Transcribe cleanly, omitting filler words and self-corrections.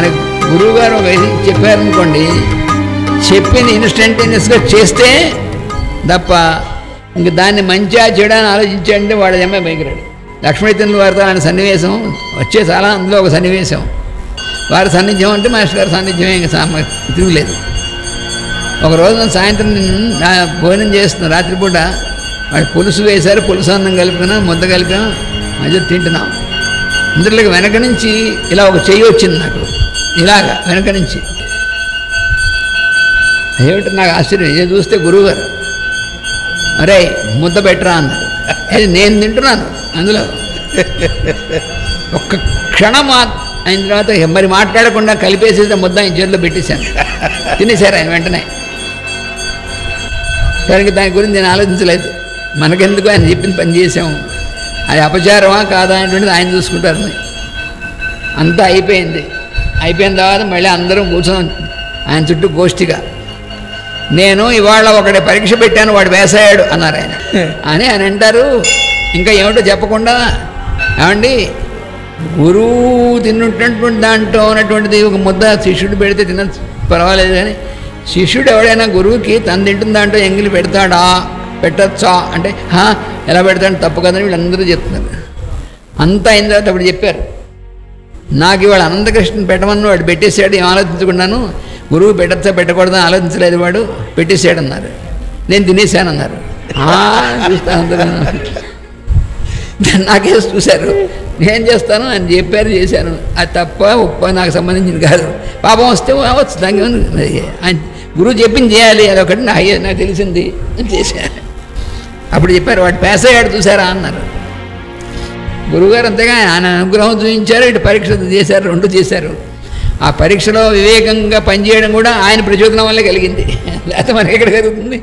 మన గురువు గారు ఒక ఇది చెప్పారనుకోండి, చెప్పింది ఇన్స్టంటేనియస్గా చేస్తే తప్ప ఇంక దాన్ని మంచిగా చేయడానికి ఆలోచించాడంటే వాడు ఏమే భయకరాడు. లక్ష్మీచంద్ర వారితో ఆయన సన్నివేశం వచ్చే చాలా, అందులో ఒక సన్నివేశం వారి సాన్నిధ్యం అంటే మాస్టర్ గారి సాన్నిధ్యమే, ఇంకా తిరుగులేదు. ఒక రోజున సాయంత్రం నా భోజనం చేస్తున్నాం, రాత్రిపూట వాడు పులుసు వేశారు, పులుసు అన్నం కలిపినాం, ముద్ద కలిపాం, మధ్య తింటున్నాం. ఇందులోకి వెనక నుంచి ఇలా ఒక చెయ్యి వచ్చింది నాకు, ఇలాగా వెనక నుంచి. ఏమిటి నాకు ఆశ్చర్యం, ఇది చూస్తే గురువుగారు, అరే ముద్ద పెట్టరా అన్నారు. ఇది నేను తింటున్నాను, అందులో ఒక్క క్షణం అయిన తర్వాత మరి మాట్లాడకుండా కలిపేసేసి ముద్ద ఆయన చేతిలో పెట్టేశాను, తినేశారు ఆయన వెంటనే. కనుక దాని గురించి నేను ఆలోచించలేదు, మనకెందుకు ఆయన చెప్పిన పని చేసాము, అది అపచారమా కాదా అనేటువంటిది ఆయన చూసుకుంటారు. అంతా అయిపోయింది. అయిపోయిన తర్వాత మళ్ళీ అందరం కూర్చొని ఆయన చుట్టూ గోష్ఠిగా, నేను ఇవాళ ఒకటి పరీక్ష పెట్టాను, వాడు వేసాడు అన్నారు ఆయన. అని ఆయన అంటారు, ఇంకా ఏమిటో చెప్పకుండా, ఏమండి గురువు తిన్నటువంటి దాంట్లో ఉన్నటువంటిది ఒక ముద్ద శిష్యుడు పెడితే తిన పర్వాలేదు, కానీ శిష్యుడు ఎవడైనా గురువుకి తను తింటున్న దాంట్లో ఎంగిలి పెడతాడా, పెట్టచ్చా అంటే ఎలా పెడతాడు, తప్పు కదని వీళ్ళందరూ చెప్తున్నారు. అంతా అయిన తర్వాత అప్పుడు చెప్పారు, నాకు ఇవాళ అనంతకృష్ణ పెట్టమని వాడు పెట్టేశాడు, ఏం ఆలోచించుకున్నాను, గురువు పెట్టచ్చా పెట్టకూడదని ఆలోచించలేదు, వాడు పెట్టేశాడు అన్నారు. నేను తినేశానన్నారు. నాకేసి చూశారు, నేను చేస్తాను అని చెప్పారు, చేశాను. అది తప్ప ఉప్ప నాకు సంబంధించింది కాదు. పాపం వస్తే అవచ్చు, దానికి ఆయన గురువు చెప్పింది చేయాలి, అదొకటి నాకు తెలిసింది అని చేశాను. అప్పుడు చెప్పారు, వాడు పాస్ అయ్యాడు చూసారా అన్నారు. గురువుగారు అంతేగా ఆయన అనుగ్రహం చూపించారు, ఇటు పరీక్ష చేశారు, రెండు చేశారు. ఆ పరీక్షలో వివేకంగా పనిచేయడం కూడా ఆయన ప్రచోదనం వల్లే కలిగింది, లేకపోతే మనకి ఎక్కడ కలుగుతుంది.